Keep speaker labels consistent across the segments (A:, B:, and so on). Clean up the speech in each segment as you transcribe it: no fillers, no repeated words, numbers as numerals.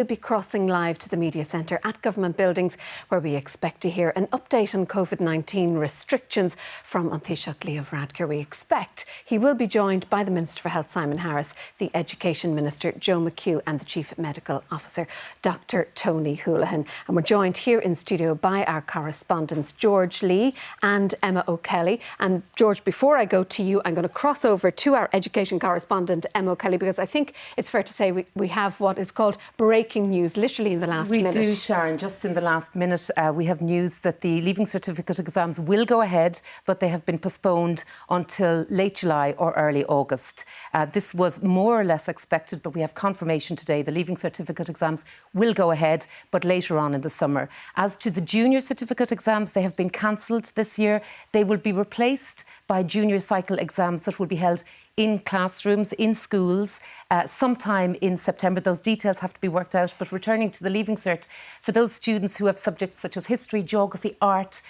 A: We'll be crossing live to the media centre at government buildings, where we expect to hear an update on Covid-19 restrictions from Taoiseach Varadkar. We expect he will be joined by the Minister for Health, Simon Harris, the Education Minister, Joe McHugh, and the Chief Medical Officer, Dr Tony Holohan. And we're joined here in studio by our correspondents, George Lee and Emma O'Kelly. And George, before I go to you, I'm going to cross over to our education correspondent, Emma O'Kelly, because I think it's fair to say we have what is called breaking news, literally in the last minute.
B: We do, Sharon. Just in the last minute, we have news that the Leaving Certificate exams will go ahead, but they have been postponed until late July or early August. This was more or less expected, but we have confirmation today. The Leaving Certificate exams will go ahead, but later on in the summer. As to the Junior Certificate exams, they have been cancelled this year. They will be replaced by junior cycle exams that will be held in classrooms, in schools, sometime in September. Those details have to be worked out. But returning to the Leaving Cert, for those students who have subjects such as history, geography, art,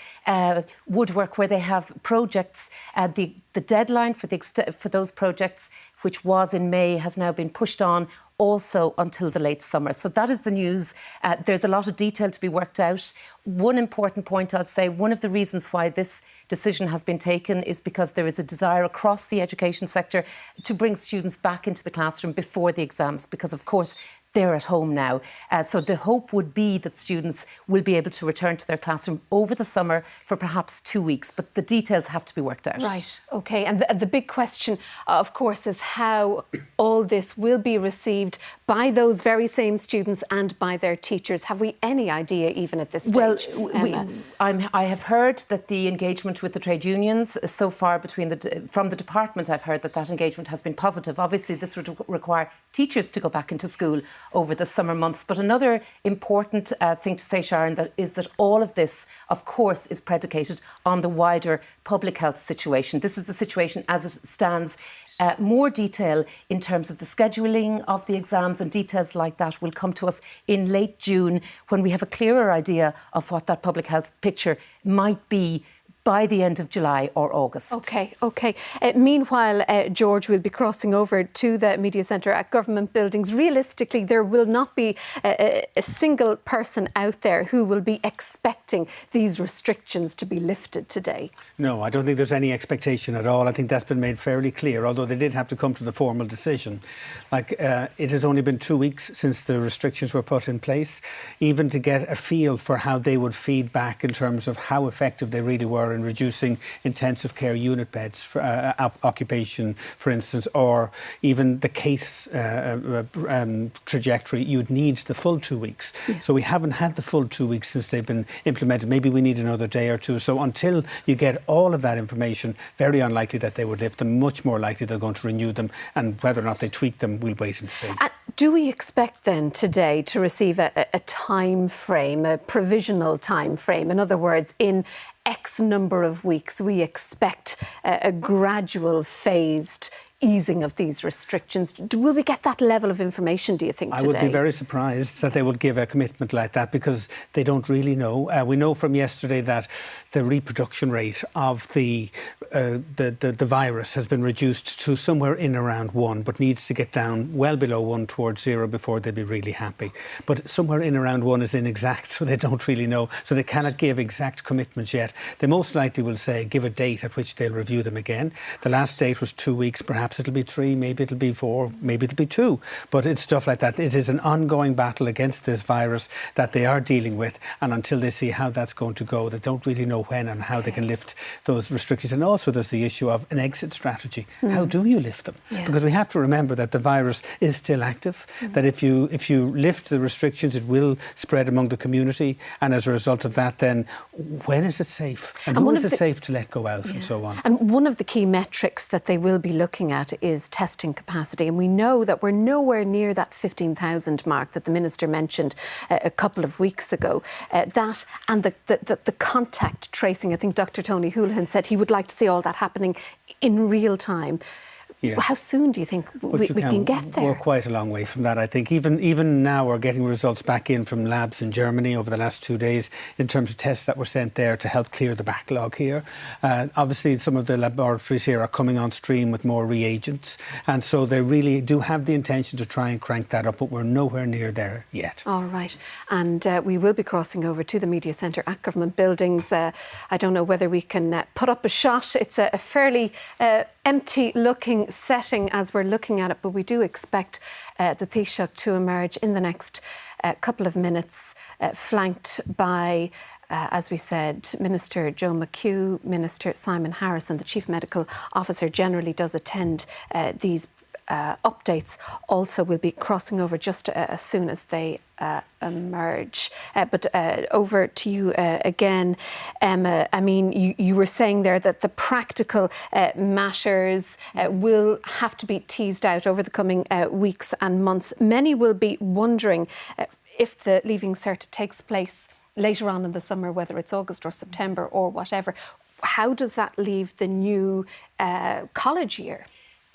B: woodwork, where they have projects, the deadline for those projects, which was in May, has now been pushed on also until the late summer. So that is the news. There's a lot of detail to be worked out. One important point I'd say, one of the reasons why this decision has been taken is because there is a desire across the education sector to bring students back into the classroom before the exams, because of course they're at home now. So the hope would be that students will be able to return to their classroom over the summer for perhaps 2 weeks, but the details have to be worked out.
A: Right, OK. And the big question, of course, is how all this will be received by those very same students and by their teachers. Have we any idea even at this stage?
B: Well, I have heard that the engagement with the trade unions so far from the department, I've heard that engagement has been positive. Obviously, this would require teachers to go back into school over the summer months. But another important thing to say, Sharon, is that all of this, of course, is predicated on the wider public health situation. This is the situation as it stands. More detail in terms of the scheduling of the exams and details like that will come to us in late June, when we have a clearer idea of what that public health picture might be by the end of July or August.
A: OK. Meanwhile, George will be crossing over to the media centre at government buildings. Realistically, there will not be a single person out there who will be expecting these restrictions to be lifted today.
C: No, I don't think there's any expectation at all. I think that's been made fairly clear, although they did have to come to the formal decision. It has only been 2 weeks since the restrictions were put in place, even to get a feel for how they would feed back in terms of how effective they really were in reducing intensive care unit beds for occupation, for instance, or even the case trajectory. You'd need the full 2 weeks. Yeah. So we haven't had the full 2 weeks since they've been implemented. Maybe we need another day or two. So until you get all of that information, very unlikely that they would lift them, much more likely they're going to renew them, and whether or not they tweak them, we'll wait and see.
A: Do we expect then today to receive a time frame, a provisional time frame? In other words, in X number of weeks, we expect a gradual, phased easing of these restrictions. Will we get that level of information, do you think, today?
C: I would be very surprised that they would give a commitment like that, because they don't really know. We know from yesterday that the reproduction rate of the virus has been reduced to somewhere in around 1, but needs to get down well below 1 towards 0 before they'd be really happy. But somewhere in around 1 is inexact, so they don't really know. So they cannot give exact commitments yet. They most likely will say, give a date at which they'll review them again. The last date was 2 weeks, perhaps it'll be 3, maybe it'll be 4, maybe it'll be 2. But it's stuff like that. It is an ongoing battle against this virus that they are dealing with, and until they see how that's going to go, they don't really know when and how they can lift those restrictions. And also there's the issue of an exit strategy. How do you lift them? Yeah. Because we have to remember that the virus is still active, that if you lift the restrictions, it will spread among the community, and as a result of that, then when is it safe? And who is it safe to let go out, and so on?
A: And one of the key metrics that they will be looking at is testing capacity. And we know that we're nowhere near that 15,000 mark that the Minister mentioned a couple of weeks ago. That and the contact tracing, I think Dr Tony Holohan said he would like to see all that happening in real time.
C: Yes.
A: How soon do you think we can get there?
C: We're quite a long way from that, I think. Even now we're getting results back in from labs in Germany over the last 2 days in terms of tests that were sent there to help clear the backlog here. Obviously, some of the laboratories here are coming on stream with more reagents, and so they really do have the intention to try and crank that up, but we're nowhere near there yet.
A: All right. And we will be crossing over to the media centre at Government Buildings. I don't know whether we can put up a shot. It's a fairly empty-looking setting as we're looking at it, but we do expect the Taoiseach to emerge in the next couple of minutes, flanked by, as we said, Minister Joe McHugh, Minister Simon Harris, and the Chief Medical Officer generally does attend these updates. Also will be crossing over just as soon as they emerge. But over to you again, Emma. I mean, you were saying there that the practical matters will have to be teased out over the coming weeks and months. Many will be wondering if the Leaving Cert takes place later on in the summer, whether it's August or September or whatever. How does that leave the new college year?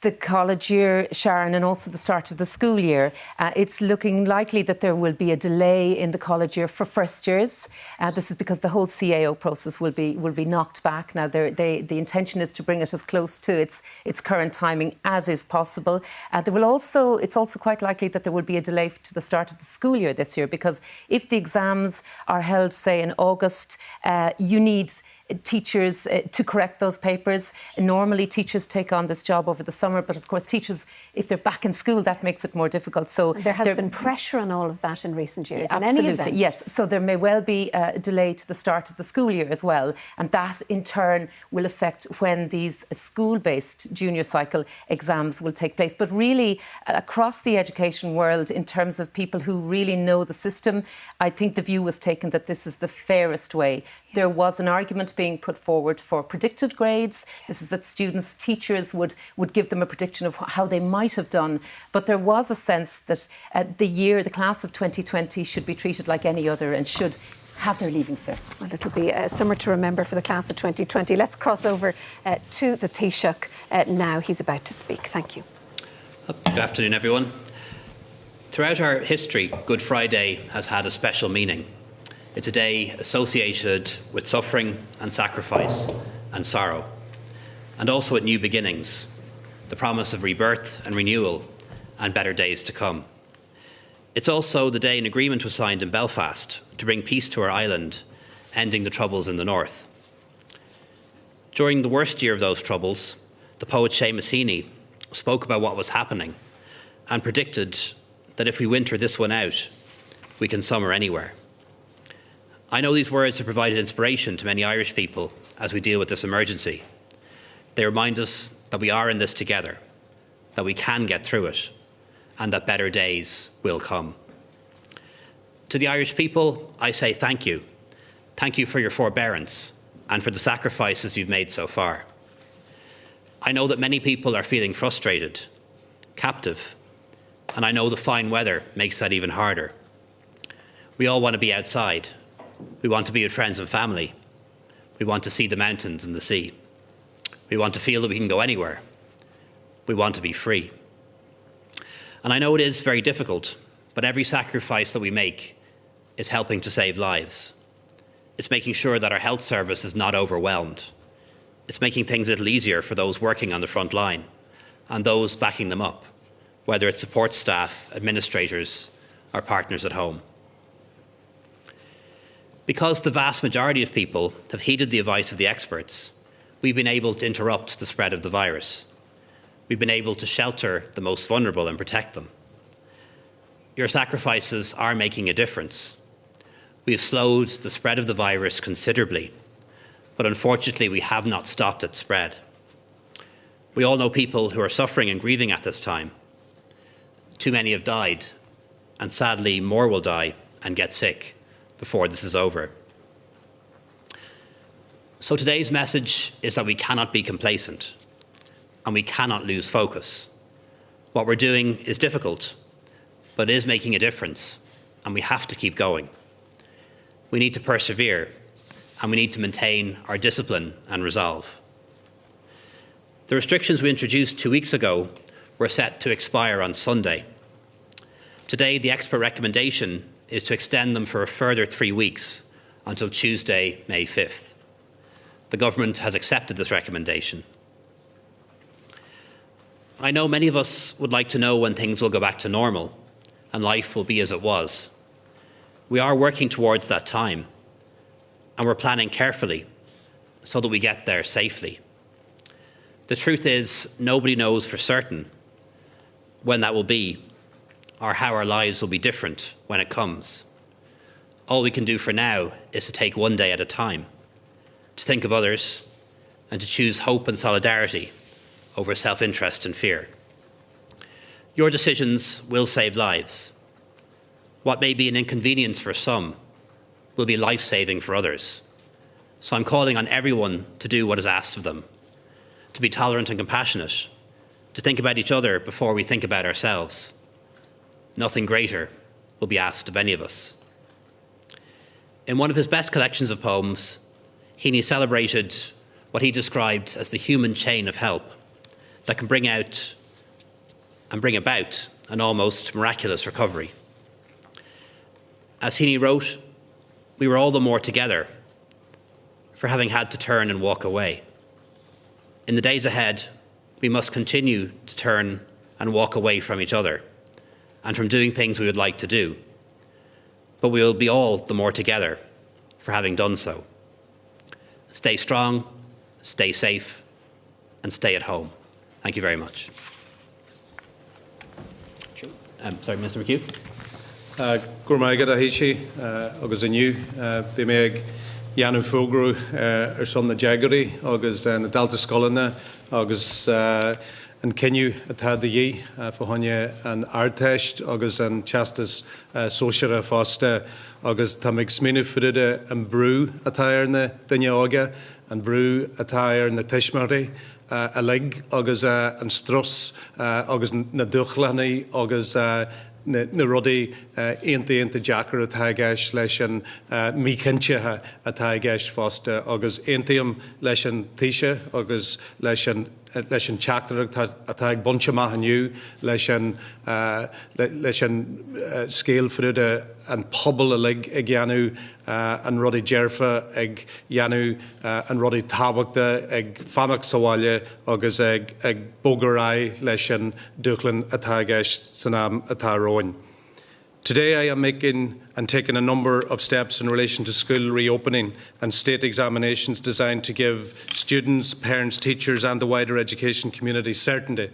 B: The college year, Sharon, and also the start of the school year. It's looking likely that there will be a delay in the college year for first years. This is because the whole CAO process will be knocked back. Now, the intention is to bring it as close to its current timing as is possible. It's also quite likely that there will be a delay to the start of the school year this year, because if the exams are held, say, in August, you need teachers to correct those papers. Normally teachers take on this job over the summer, but of course teachers, if they're back in school, that makes it more difficult. So
A: there has been pressure on all of that in recent years.
B: Absolutely,
A: in any event.
B: Yes. So there may well be a delay to the start of the school year as well, and that in turn will affect when these school-based junior cycle exams will take place. But really, across the education world, in terms of people who really know the system, I think the view was taken that this is the fairest way. There was an argument being put forward for predicted grades. This is that teachers would give them a prediction of how they might have done. But there was a sense that the class of 2020 should be treated like any other and should have their Leaving Cert.
A: Well, it'll be a summer to remember for the class of 2020. Let's cross over to the Taoiseach now. He's about to speak. Thank you.
D: Good afternoon, everyone. Throughout our history, Good Friday has had a special meaning. It's a day associated with suffering and sacrifice and sorrow, and also with new beginnings, the promise of rebirth and renewal and better days to come. It's also the day an agreement was signed in Belfast to bring peace to our island, ending the troubles in the north. During the worst year of those troubles, the poet Seamus Heaney spoke about what was happening and predicted that if we winter this one out, we can summer anywhere. I know these words have provided inspiration to many Irish people as we deal with this emergency. They remind us that we are in this together, that we can get through it, and that better days will come. To the Irish people, I say thank you. Thank you for your forbearance and for the sacrifices you've made so far. I know that many people are feeling frustrated, captive, and I know the fine weather makes that even harder. We all want to be outside. We want to be with friends and family. We want to see the mountains and the sea. We want to feel that we can go anywhere. We want to be free. And I know it is very difficult, but every sacrifice that we make is helping to save lives. It's making sure that our health service is not overwhelmed. It's making things a little easier for those working on the front line and those backing them up, whether it's support staff, administrators, or partners at home. Because the vast majority of people have heeded the advice of the experts, we've been able to interrupt the spread of the virus. We've been able to shelter the most vulnerable and protect them. Your sacrifices are making a difference. We've slowed the spread of the virus considerably, but unfortunately we have not stopped its spread. We all know people who are suffering and grieving at this time. Too many have died, and sadly more will die and get sick before this is over. So today's message is that we cannot be complacent and we cannot lose focus. What we're doing is difficult, but it is making a difference, and we have to keep going. We need to persevere, and we need to maintain our discipline and resolve. The restrictions we introduced 2 weeks ago were set to expire on Sunday. Today, the expert recommendation is to extend them for a further 3 weeks until Tuesday, May 5th. The government has accepted this recommendation. I know many of us would like to know when things will go back to normal and life will be as it was. We are working towards that time, and we're planning carefully so that we get there safely. The truth is, nobody knows for certain when that will be or how our lives will be different when it comes. All we can do for now is to take one day at a time, to think of others, and to choose hope and solidarity over self-interest and fear. Your decisions will save lives. What may be an inconvenience for some will be life-saving for others. So I'm calling on everyone to do what is asked of them, to be tolerant and compassionate, to think about each other before we think about ourselves. Nothing greater will be asked of any of us. In one of his best collections of poems, Heaney celebrated what he described as the human chain of help that can bring out and bring about an almost miraculous recovery. As Heaney wrote, we were all the more together for having had to turn and walk away. In the days ahead, we must continue to turn and walk away from each other and from doing things we would like to do. But we will be all the more together for having done so. Stay strong, stay safe, and stay at home. Thank you very much. Sorry, Mr. McHugh.
E: Gwrmaigad a hishi, agus aniu, bimeg Janu Fogru, son na Jaggery, agus na Delta Scollana, agus and Kenyu at had the ye for Honya and Artest, agus and Chastis Sociara Fosta, agus Tamig Smina Frida and Brew attire na Dinyaga, and Brew attire na Tishmari, a leg, agus and Struss, agus na Duchlani, agus na ruddy ain't jacker at Hagash lesson me kincha at Hagash foster agus aintium lesson Tisha agus lesson chapter at Hag bunch of mahanu lesson scale fruda and pobble a leg eganu and ruddy jerfa egg yanu and ruddy tabakta egg fanak sawalya agus egg bogerai lesson duklin at Hagash sanam at Tyrone. Today I am making and taking a number of steps in relation to school reopening and state examinations designed to give students, parents, teachers and the wider education community certainty.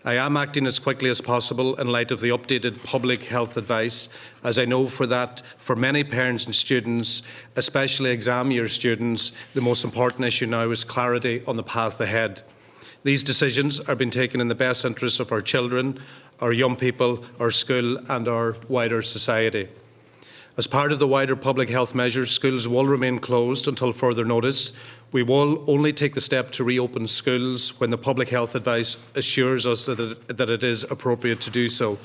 E: I am acting as quickly as possible in light of the updated public health advice, as I know for many parents and students, especially exam year students, the most important issue now is clarity on the path ahead. These decisions are being taken in the best interests of our children, our young people, our school and our wider society. As part of the wider public health measures, schools will remain closed until further notice. We will only take the step to reopen schools when the public health advice assures us that it is appropriate to do so.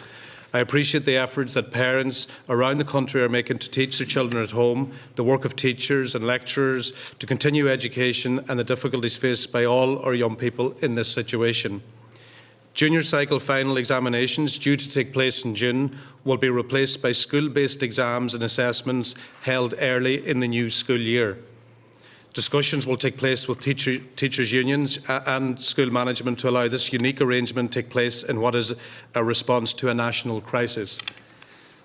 E: I appreciate the efforts that parents around the country are making to teach their children at home, the work of teachers and lecturers to continue education and the difficulties faced by all our young people in this situation. Junior cycle final examinations due to take place in June will be replaced by school-based exams and assessments held early in the new school year. Discussions will take place with teachers' unions and school management to allow this unique arrangement to take place in what is a response to a national crisis.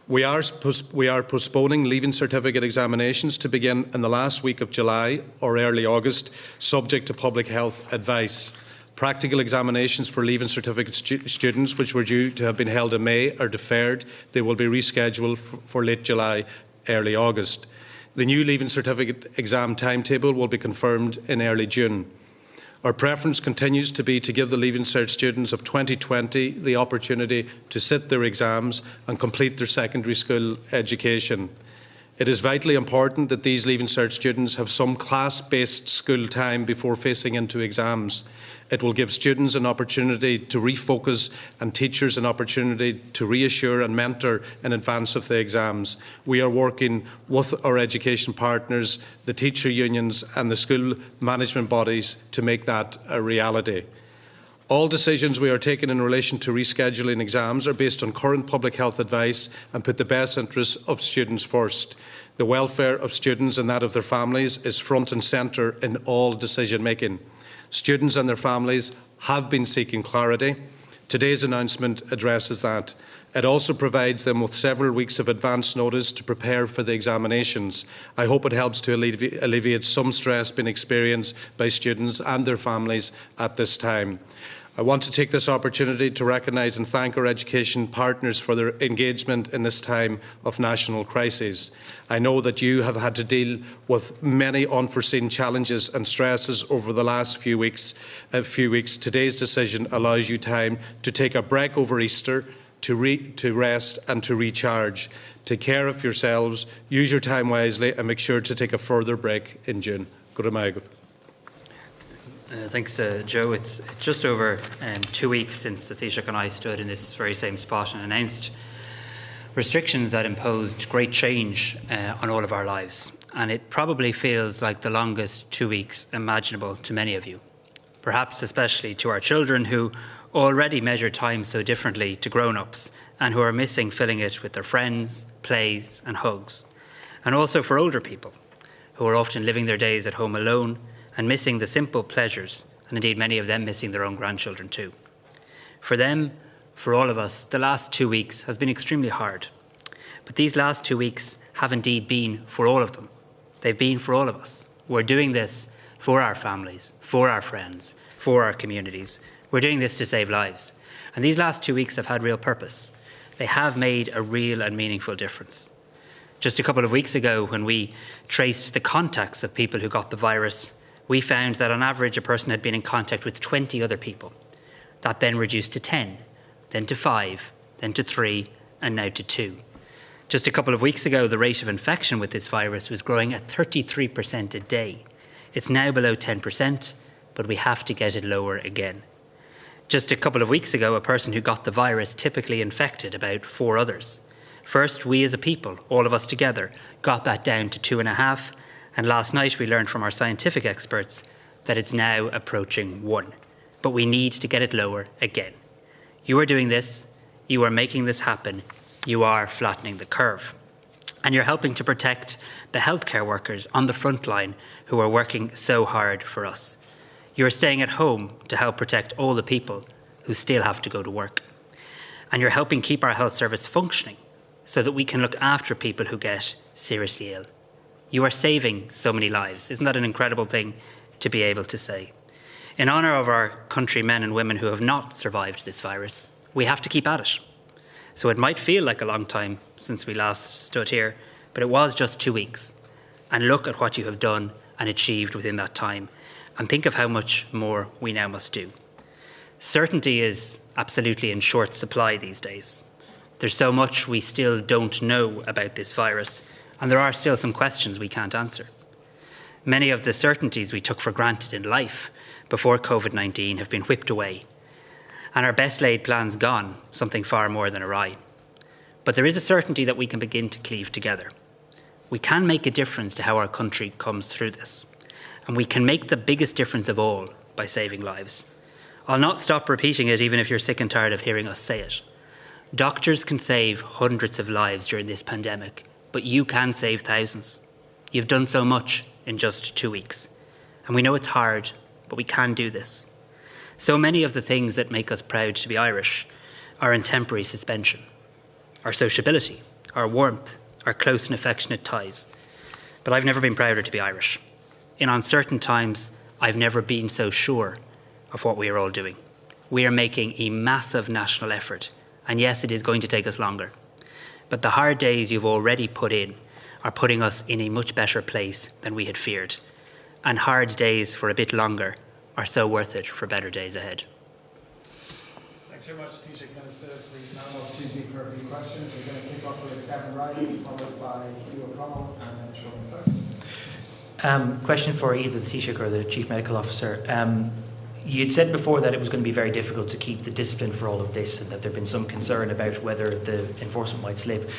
E: We are postponing Leaving Certificate examinations to begin in the last week of July or early August, subject to public health advice. Practical examinations for Leaving Certificate students, which were due to have been held in May, are deferred. They will be rescheduled for late July, early August. The new Leaving Certificate exam timetable will be confirmed in early June. Our preference continues to be to give the Leaving Cert students of 2020 the opportunity to sit their exams and complete their secondary school education. It is vitally important that these Leaving Cert students have some class-based school time before facing into exams. It will give students an opportunity to refocus and teachers an opportunity to reassure and mentor in advance of the exams. We are working with our education partners, the teacher unions and the school management bodies to make that a reality. All decisions we are taking in relation to rescheduling exams are based on current public health advice and put the best interests of students first. The welfare of students and that of their families is front and centre in all decision making. Students and their families have been seeking clarity. Today's announcement addresses that. It also provides them with several weeks of advance notice to prepare for the examinations. I hope it helps to alleviate some stress being experienced by students and their families at this time. I want to take this opportunity to recognise and thank our education partners for their engagement in this time of national crisis. I know that you have had to deal with many unforeseen challenges and stresses over the last few weeks. Today's decision allows you time to take a break over Easter, to rest and to recharge. Take care of yourselves, use your time wisely and make sure to take a further break in June. Go to Maigov.
F: Thanks, Joe. It's just over 2 weeks since the Taoiseach and I stood in this very same spot and announced restrictions that imposed great change on all of our lives. And it probably feels like the longest 2 weeks imaginable to many of you, perhaps especially to our children who already measure time so differently to grown-ups and who are missing filling it with their friends, plays and hugs. And also for older people who are often living their days at home alone and missing the simple pleasures, and indeed many of them missing their own grandchildren too. For them, for all of us, the last 2 weeks has been extremely hard. But these last 2 weeks have indeed been for all of them. They've been for all of us. We're doing this for our families, for our friends, for our communities. We're doing this to save lives. And these last 2 weeks have had real purpose. They have made a real and meaningful difference. Just a couple of weeks ago, when we traced the contacts of people who got the virus, we found that on average a person had been in contact with 20 other people. That then reduced to 10, then to 5, then to 3, and now to 2. Just a couple of weeks ago, the rate of infection with this virus was growing at 33% a day. It's now below 10%, but we have to get it lower again. Just a couple of weeks ago, a person who got the virus typically infected about 4 others. First, we as a people, all of us together, got that down to 2.5, and last night we learned from our scientific experts that it's now approaching 1. But we need to get it lower again. You are doing this, you are making this happen, you are flattening the curve. And you're helping to protect the healthcare workers on the front line who are working so hard for us. You're staying at home to help protect all the people who still have to go to work. And you're helping keep our health service functioning so that we can look after people who get seriously ill. You are saving so many lives. Isn't that an incredible thing to be able to say? In honour of our countrymen and women who have not survived this virus, we have to keep at it. So it might feel like a long time since we last stood here, but it was just 2 weeks. And look at what you have done and achieved within that time. And think of how much more we now must do. Certainty is absolutely in short supply these days. There's so much we still don't know about this virus, and there are still some questions we can't answer. Many of the certainties we took for granted in life before Covid-19 have been whipped away, and our best laid plans gone, something far more than awry. But there is a certainty that we can begin to cleave together. We can make a difference to how our country comes through this, and we can make the biggest difference of all by saving lives. I'll not stop repeating it even if you're sick and tired of hearing us say it. Doctors can save hundreds of lives during this pandemic, but you can save thousands. You've done so much in just 2 weeks. And we know it's hard, but we can do this. So many of the things that make us proud to be Irish are in temporary suspension. Our sociability, our warmth, our close and affectionate ties. But I've never been prouder to be Irish. In uncertain times, I've never been so sure of what we are all doing. We are making a massive national effort. And yes, it is going to take us longer. But the hard days you've already put in are putting us in a much better place than we had feared. And hard days for a bit longer are so worth it for better days ahead.
G: Thanks very much, Taoiseach Minister. We now have an opportunity for a few questions. We're going to kick off with Kevin Riley, followed by Hugh O'Connell, and then Sean McClark.
H: Question for either the Taoiseach or the Chief Medical Officer. You'd said before that it was going to be very difficult to keep the discipline for all of this and that there had been some concern about whether the enforcement might slip.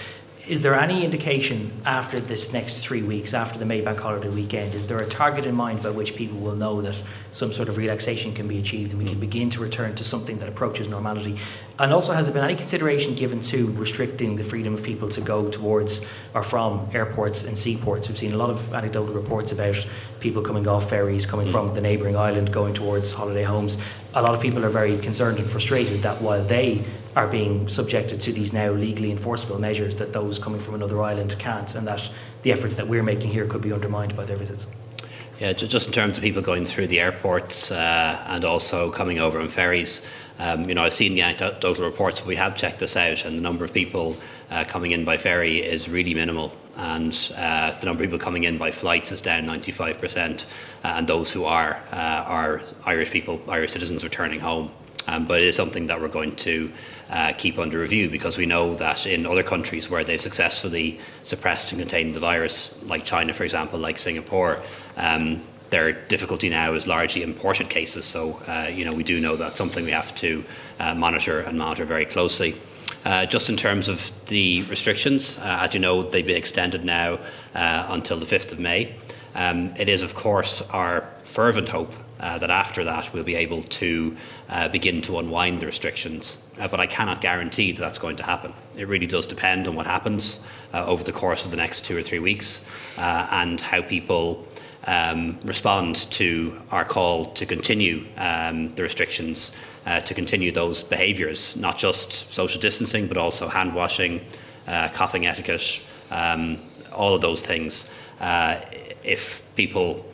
H: Is there any indication after this next 3 weeks, after the May Bank holiday weekend, is there a target in mind by which people will know that some sort of relaxation can be achieved and we can begin to return to something that approaches normality? And also, has there been any consideration given to restricting the freedom of people to go towards or from airports and seaports? We've seen a lot of anecdotal reports about people coming off ferries, coming from the neighbouring island, going towards holiday homes. A lot of people are very concerned and frustrated that while they are being subjected to these now legally enforceable measures, that those coming from another island can't, and that the efforts that we're making here could be undermined by their visits.
D: Yeah, just in terms of people going through the airports and also coming over on ferries, I've seen the anecdotal reports, but we have checked this out, and the number of people coming in by ferry is really minimal, and the number of people coming in by flights is down 95%, and those who are Irish people, Irish citizens returning home. But it is something that we're going to keep under review, because we know that in other countries where they've successfully suppressed and contained the virus, like China, for example, like Singapore, their difficulty now is largely imported cases. So, we do know that's something we have to monitor very closely. Just in terms of the restrictions, as you know, they've been extended now until the 5th of May. It is, of course, our fervent hope that after that we'll be able to begin to unwind the restrictions. But I cannot guarantee that that's going to happen. It really does depend on what happens over the course of the next 2 or 3 weeks and how people respond to our call to continue the restrictions, to continue those behaviours, not just social distancing, but also hand washing, coughing etiquette, all of those things. If people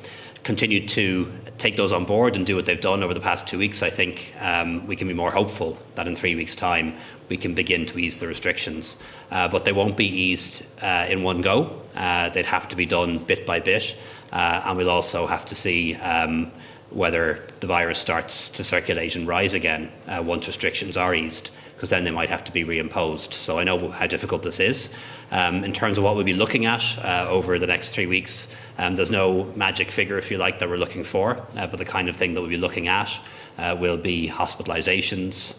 D: continue to take those on board and do what they've done over the past 2 weeks, I think we can be more hopeful that in 3 weeks' time we can begin to ease the restrictions. But they won't be eased in one go. They'd have to be done bit by bit. And we'll also have to see whether the virus starts to circulate and rise again once restrictions are eased, because then they might have to be reimposed. So I know how difficult this is. In terms of what we'll be looking at over the next 3 weeks, there's no magic figure, if you like, that we're looking for, but the kind of thing that we'll be looking at will be hospitalisations,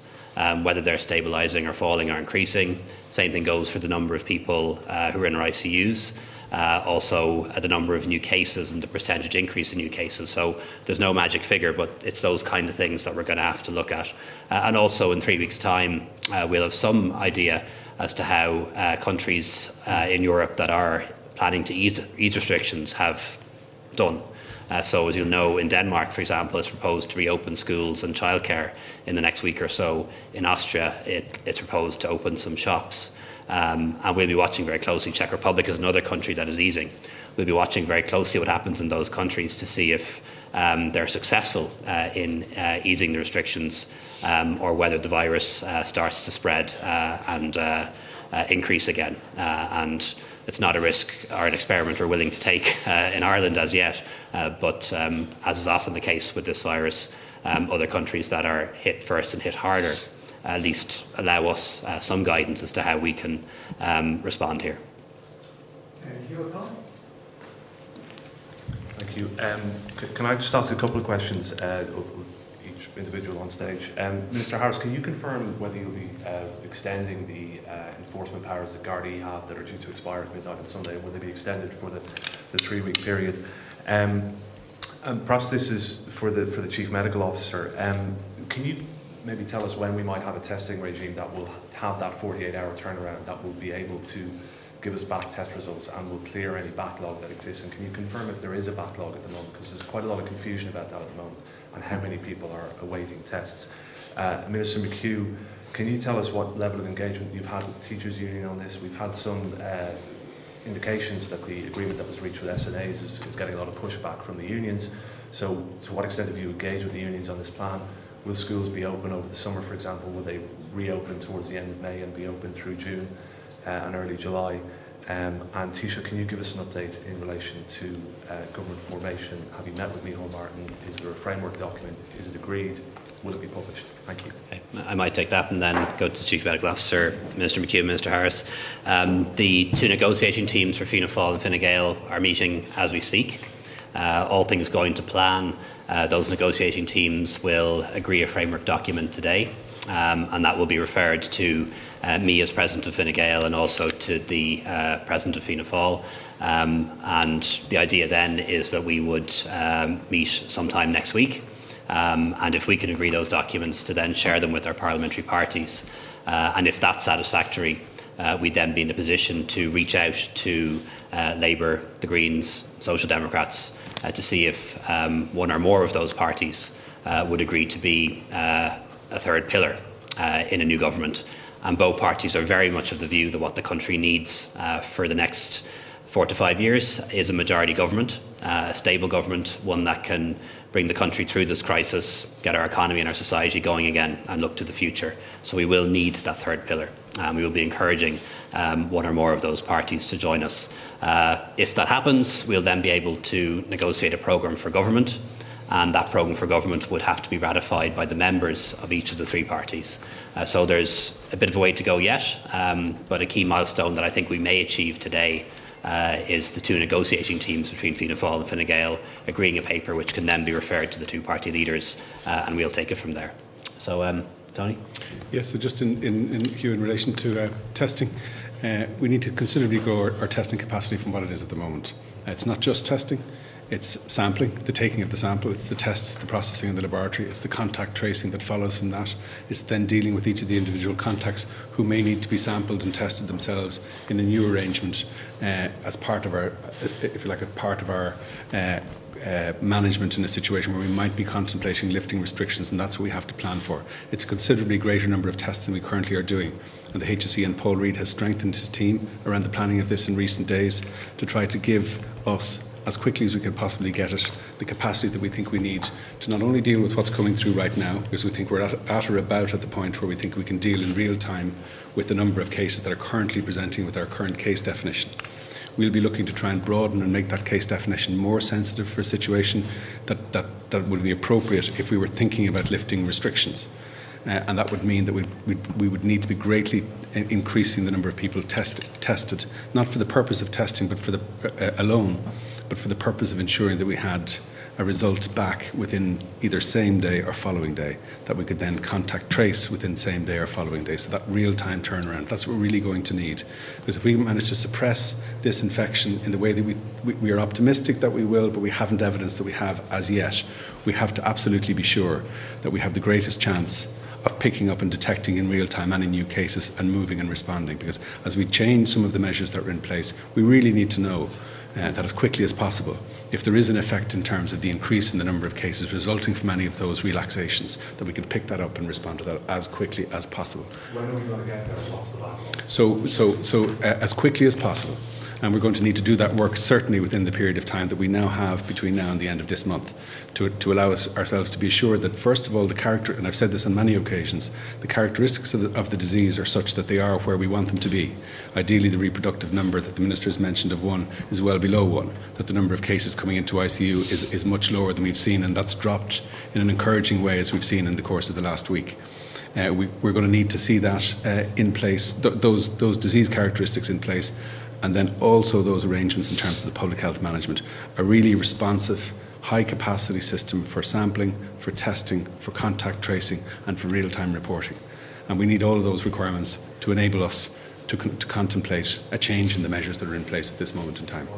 D: whether they're stabilising or falling or increasing. Same thing goes for the number of people who are in our ICUs. Also the number of new cases and the percentage increase in new cases. So there's no magic figure, but it's those kind of things that we're going to have to look at. And also in 3 weeks' time, we'll have some idea as to how countries in Europe that are planning to ease restrictions have done. So as you'll know, in Denmark, for example, it's proposed to reopen schools and childcare in the next week or so. In Austria, it's proposed to open some shops. And we'll be watching very closely. Czech Republic is another country that is easing. We'll be watching very closely what happens in those countries to see if they're successful in easing the restrictions or whether the virus starts to spread and increase again. And it's not a risk or an experiment we're willing to take in Ireland as yet. But as is often the case with this virus, other countries that are hit first and hit harder at least allow us some guidance as to how we can respond here.
I: Thank you. Can I just ask a couple of questions of each individual on stage? Minister Harris, can you confirm whether you'll be extending the enforcement powers that Gardaí have that are due to expire at midnight on Sunday? Will they be extended for the 3-week period? And perhaps this is for the Chief Medical Officer. Can you maybe tell us when we might have a testing regime that will have that 48-hour turnaround, that will be able to give us back test results and will clear any backlog that exists? And can you confirm if there is a backlog at the moment? Because there's quite a lot of confusion about that at the moment and how many people are awaiting tests. Minister McHugh, can you tell us what level of engagement you've had with the Teachers Union on this? We've had some indications that the agreement that was reached with SNAs is getting a lot of pushback from the unions. So to what extent have you engaged with the unions on this plan? Will schools be open over the summer, for example? Will they reopen towards the end of May and be open through June and early July? And Taoiseach, can you give us an update in relation to government formation? Have you met with Micheál Martin? Is there a framework document? Is it agreed? Will it be published? Thank you.
D: Okay. I might take that and then go to the Chief Medical Officer, Minister McHugh, Minister Harris. The two negotiating teams for Fianna Fáil and Fine Gael are meeting as we speak. All things going to plan. Those negotiating teams will agree a framework document today. and that will be referred to me as President of Fine Gael and also to the President of Fianna Fáil. And the idea then is that we would meet sometime next week, and if we can agree those documents, to then share them with our parliamentary parties. And if that's satisfactory, we'd then be in a position to reach out to Labour, the Greens, Social Democrats, to see if one or more of those parties would agree to be a third pillar in a new government. And both parties are very much of the view that what the country needs for the next 4 to 5 years is a majority government, a stable government, one that can bring the country through this crisis, get our economy and our society going again, and look to the future. So we will need that third pillar. We will be encouraging one or more of those parties to join us. If that happens, we'll then be able to negotiate a programme for government, and that programme for government would have to be ratified by the members of each of the three parties. So there's a bit of a way to go yet, but a key milestone that I think we may achieve today is the two negotiating teams between Fianna Fáil and Fine Gael agreeing a paper which can then be referred to the two party leaders, and we'll take it from there. So, Tony?
J: Yes, so just in relation to testing, we need to considerably grow our testing capacity from what it is at the moment. It's not just testing. It's sampling, the taking of the sample, it's the tests, the processing in the laboratory, it's the contact tracing that follows from that. It's then dealing with each of the individual contacts who may need to be sampled and tested themselves in a new arrangement as part of our, if you like, a part of our management in a situation where we might be contemplating lifting restrictions, and that's what we have to plan for. It's a considerably greater number of tests than we currently are doing. And the HSE and Paul Reid has strengthened his team around the planning of this in recent days to try to give us, as quickly as we can possibly get it, the capacity that we think we need to not only deal with what's coming through right now, because we think we're at or about at the point where we think we can deal in real time with the number of cases that are currently presenting with our current case definition. We'll be looking to try and broaden and make that case definition more sensitive for a situation that would be appropriate if we were thinking about lifting restrictions. And that would mean that we would need to be greatly increasing the number of people tested, not for the purpose of testing, but for alone, but for the purpose of ensuring that we had a result back within either same day or following day, that we could then contact trace within same day or following day. So that real-time turnaround, that's what we're really going to need. Because if we manage to suppress this infection in the way that we are optimistic that we will, but we haven't evidence that we have as yet, we have to absolutely be sure that we have the greatest chance of picking up and detecting in real time any new cases and moving and responding. Because as we change some of the measures that are in place, we really need to know that as quickly as possible, if there is an effect in terms of the increase in the number of cases resulting from any of those relaxations, that we can pick that up and respond to that as quickly as possible.
I: When are we going to get there? What's the backlog?
J: So as quickly as possible. And we're going to need to do that work certainly within the period of time that we now have between now and the end of this month to allow ourselves to be assured that, first of all, the character, and I've said this on many occasions, the characteristics of the disease are such that they are where we want them to be. Ideally, the reproductive number that the Minister has mentioned of 1 is well below 1, that the number of cases coming into ICU is much lower than we've seen, and that's dropped in an encouraging way as we've seen in the course of the last week. We're going to need to see that in place, those disease characteristics in place, and then also those arrangements in terms of the public health management, a really responsive, high-capacity system for sampling, for testing, for contact tracing, and for real-time reporting. And we need all of those requirements to enable us to contemplate a change in the measures that are in place at this moment in time.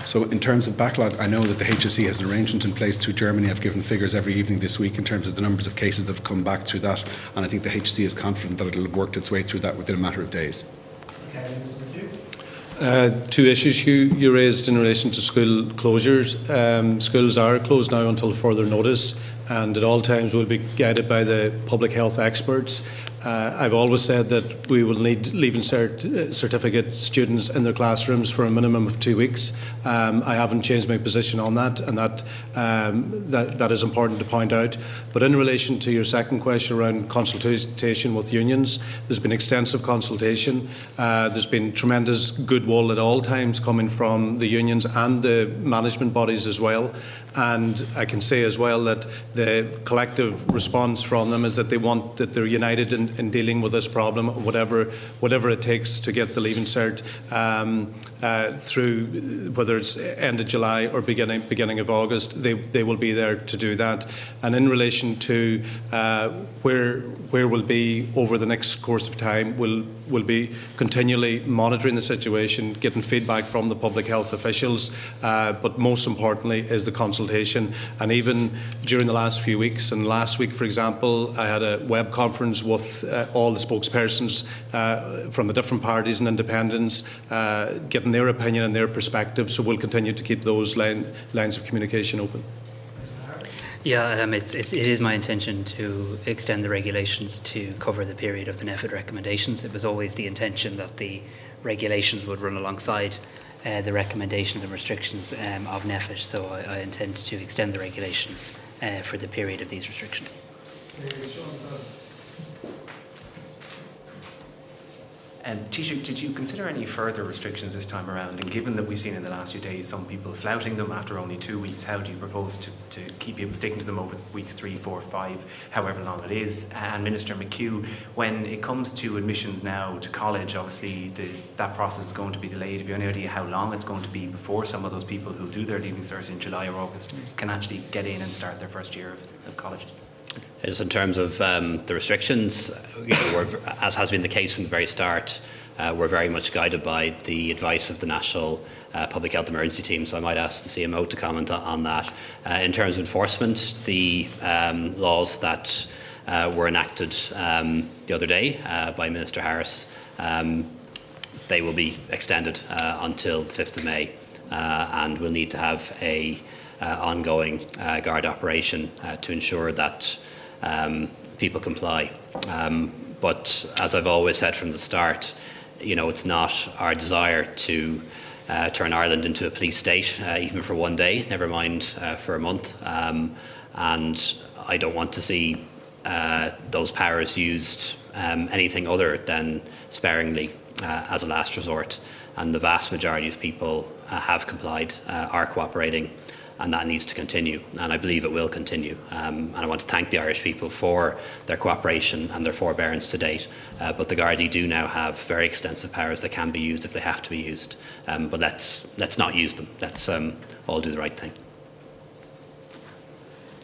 J: So in terms of backlog, I know that the HSE has an arrangement in place through Germany. I've given figures every evening this week in terms of the numbers of cases that have come back through that, and I think the HSE is confident that it will have worked its way through that within a matter of days.
E: Two issues you raised in relation to school closures. Schools are closed now until further notice, and at all times will be guided by the public health experts. I've always said that we will need Leaving Cert certificate students in their classrooms for a minimum of 2 weeks. I haven't changed my position on that, and that is important to point out. But in relation to your second question around consultation with unions, there's been extensive consultation. There's been tremendous goodwill at all times coming from the unions and the management bodies as well. And I can say as well that the collective response from them is that they want that they're united in in dealing with this problem, whatever it takes to get the Leaving Cert through, whether it's end of July or beginning of August. They will be there to do that. And in relation to where we'll be over the next course of time, we'll be continually monitoring the situation, getting feedback from the public health officials, but most importantly is the consultation. And even during the last few weeks, and last week, for example, I had a web conference with all the spokespersons from the different parties and independents, getting their opinion and their perspective. So we'll continue to keep those lines of communication open.
F: Yeah, it is my intention to extend the regulations to cover the period of the NPHET recommendations. It was always the intention that the regulations would run alongside the recommendations and restrictions of NPHET, so I intend to extend the regulations for the period of these restrictions.
K: Taoiseach, did you consider any further restrictions this time around? And given that we've seen in the last few days some people flouting them after only 2 weeks, how do you propose to keep people sticking to them over weeks 3, 4, 5, however long it is? And Minister McHugh, when it comes to admissions now to college, obviously that process is going to be delayed. Have you any idea how long it's going to be before some of those people who do their Leaving Cert in July or August can actually get in and start their first year of college?
D: Just in terms of the restrictions, as has been the case from the very start, we're very much guided by the advice of the National Public Health Emergency Team, so I might ask the CMO to comment on that. In terms of enforcement, the laws that were enacted the other day by Minister Harris, they will be extended until the 5th of May, and we'll need to have a ongoing guard operation to ensure that people comply. But as I've always said from the start, it's not our desire to turn Ireland into a police state, even for one day, never mind for a month. And I don't want to see those powers used anything other than sparingly as a last resort. And the vast majority of people have complied, are cooperating, and that needs to continue, and I believe it will continue. And I want to thank the Irish people for their cooperation and their forbearance to date. But the Gardaí do now have very extensive powers that can be used if they have to be used. But let's not use them. Let's all do the right thing.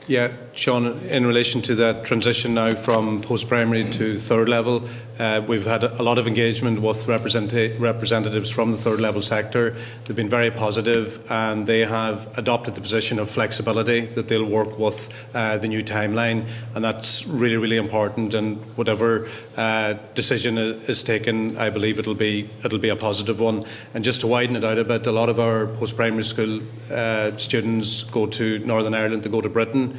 E: Yeah, Sean, in relation to that transition now from post-primary to third level, we've had a lot of engagement with representatives from the third level sector. They've been very positive, and they have adopted the position of flexibility, that they'll work with the new timeline, and that's really, really important. And whatever decision is taken, I believe it'll be a positive one. And just to widen it out a bit, a lot of our post-primary school students go to Northern Ireland, they go to Britain.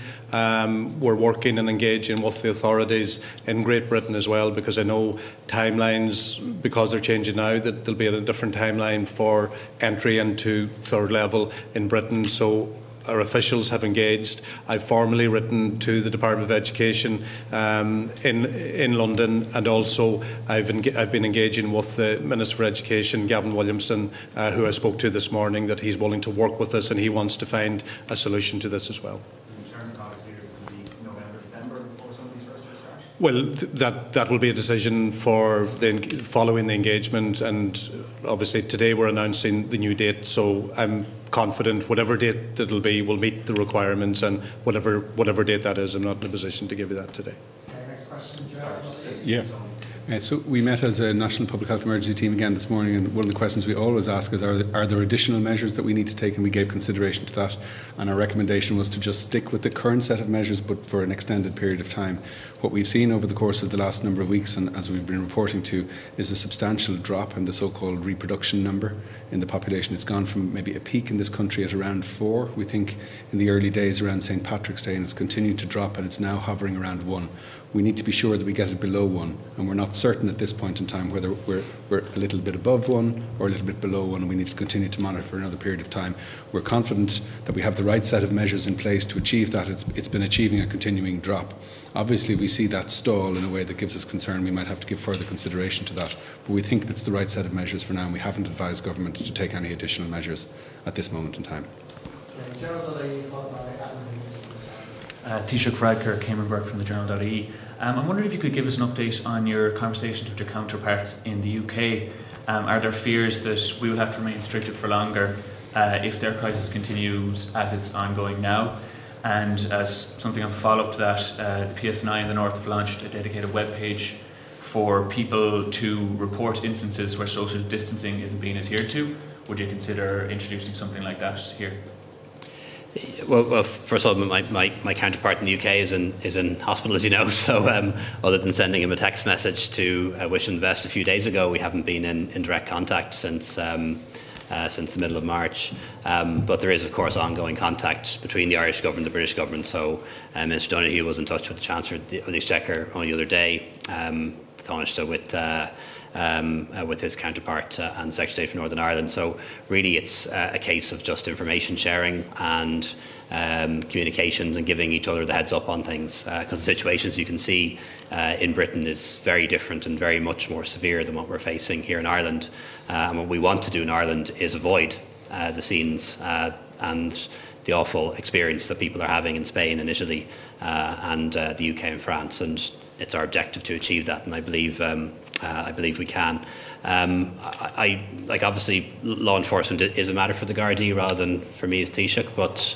E: We're working and engaging with the authorities in Great Britain as well, because I know timelines, because they're changing now, that there'll be a different timeline for entry into third level in Britain. So our officials have engaged. I've formally written to the Department of Education in London, and also I've been engaging with the Minister for Education, Gavin Williamson, who I spoke to this morning, that he's willing to work with us and he wants to find a solution to this as well. Well, that will be a decision for following the engagement, and obviously today we're announcing the new date, so I'm confident whatever date that'll be will meet the requirements, and whatever date that is, I'm not in a position to give you that today.
G: Okay, next question.
J: Yeah. So we met as a National Public Health Emergency Team again this morning, and one of the questions we always ask is, are there additional measures that we need to take? And we gave consideration to that, and our recommendation was to just stick with the current set of measures, but for an extended period of time. What we've seen over the course of the last number of weeks, and as we've been reporting to, is a substantial drop in the so-called reproduction number in the population. It's gone from maybe a peak in this country at around 4, we think, in the early days around St. Patrick's Day, and it's continued to drop, and it's now hovering around 1. We need to be sure that we get it below 1, and we're not certain at this point in time whether we're a little bit above 1 or a little bit below 1, and we need to continue to monitor for another period of time. We're confident that we have the right set of measures in place to achieve that. It's been achieving a continuing drop. Obviously, we see that stall in a way that gives us concern. We might have to give further consideration to that, but we think that's the right set of measures for now, and we haven't advised government to take any additional measures at this moment in time.
L: Taoiseach Varadkar, Cameron Burke from the Journal.ie. I'm wondering if you could give us an update on your conversations with your counterparts in the UK. Are there fears that we will have to remain restricted for longer if their crisis continues as it's ongoing now? And as something of a follow-up to that, the PSNI in the North have launched a dedicated webpage for people to report instances where social distancing isn't being adhered to. Would you consider introducing something like that here?
D: Well, first of all, my counterpart in the UK is in hospital, as you know. So, other than sending him a text message to wish him the best a few days ago, we haven't been in direct contact since the middle of March. But there is, of course, ongoing contact between the Irish government and the British government. So, Minister Donoghue was in touch with the Chancellor of the Exchequer only the other day, Taoiseach, with his counterpart and Secretary of State for Northern Ireland. So really it's a case of just information sharing and communications and giving each other the heads up on things, because the situations you can see in Britain is very different and very much more severe than what we're facing here in Ireland. And what we want to do in Ireland is avoid the scenes and the awful experience that people are having in Spain and Italy and the UK and France, and it's our objective to achieve that, and I believe we can. Obviously, law enforcement is a matter for the Gardaí rather than for me as Taoiseach, but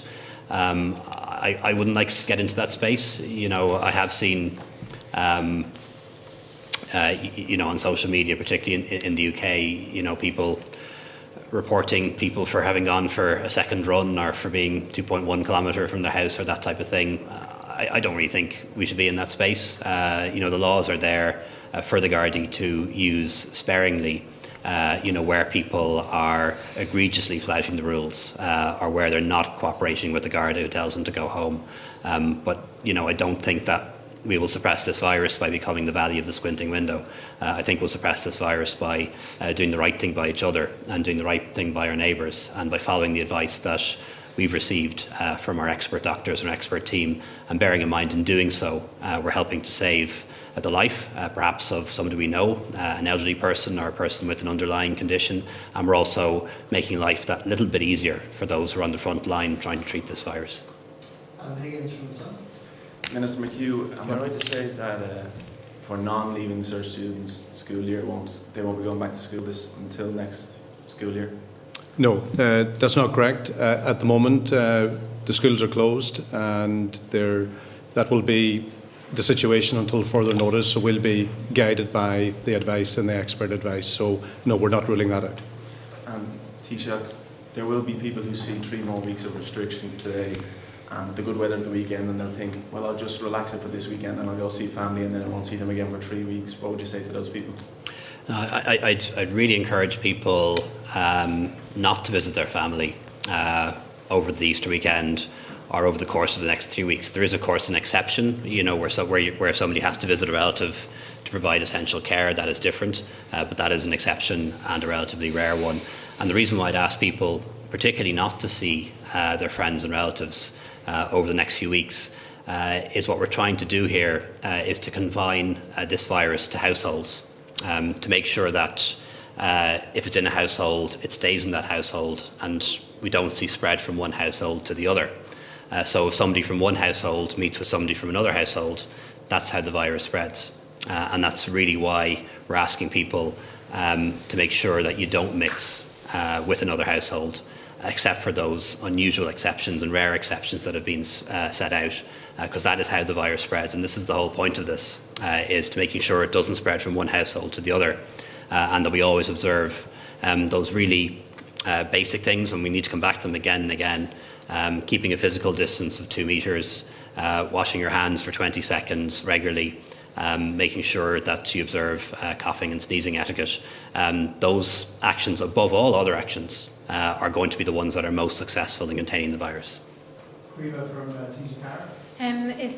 D: I wouldn't like to get into that space. I have seen, on social media, particularly in the UK, people reporting people for having gone for a second run or for being 2.1 kilometre from their house or that type of thing. I don't really think we should be in that space. The laws are there for the Gardaí to use sparingly, where people are egregiously flouting the rules or where they're not cooperating with the Garda who tells them to go home. But I don't think that we will suppress this virus by becoming the valley of the squinting window. I think we'll suppress this virus by doing the right thing by each other and doing the right thing by our neighbours, and by following the advice that we've received from our expert doctors and our expert team, and bearing in mind in doing so we're helping to save the life perhaps of somebody we know, an elderly person or a person with an underlying condition, and we're also making life that little bit easier for those who are on the front line trying to treat this virus.
G: Higgins from the Sun.
M: Minister McHugh, am I right to say that for non-leaving cert students, the school year won't be going back to school until next school year?
E: No, that's not correct. At the moment, the schools are closed, and that will be the situation until further notice. So we'll be guided by the advice and the expert advice. So no, we're not ruling that out.
M: Taoiseach, there will be people who see 3 more weeks of restrictions today and the good weather at the weekend, and they'll think, well, I'll just relax it for this weekend and I'll go see family, and then I won't see them again for 3 weeks. What would you say to those people?
D: I'd really encourage people not to visit their family over the Easter weekend or over the course of the next 3 weeks. There is, of course, an exception, where somebody has to visit a relative to provide essential care. That is different, but that is an exception and a relatively rare one. And the reason why I'd ask people particularly not to see their friends and relatives over the next few weeks is what we're trying to do here is to confine this virus to households, to make sure that if it's in a household, it stays in that household and we don't see spread from one household to the other. So if somebody from one household meets with somebody from another household, that's how the virus spreads. And that's really why we're asking people to make sure that you don't mix with another household, except for those unusual exceptions and rare exceptions that have been set out, because that is how the virus spreads. And this is the whole point of this, is to making sure it doesn't spread from one household to the other, and that we always observe those really basic things, and we need to come back to them again and again. Keeping a physical distance of 2 metres, washing your hands for 20 seconds regularly, making sure that you observe coughing and sneezing etiquette. Those actions, above all other actions, are going to be the ones that are most successful in containing the virus.
N: Is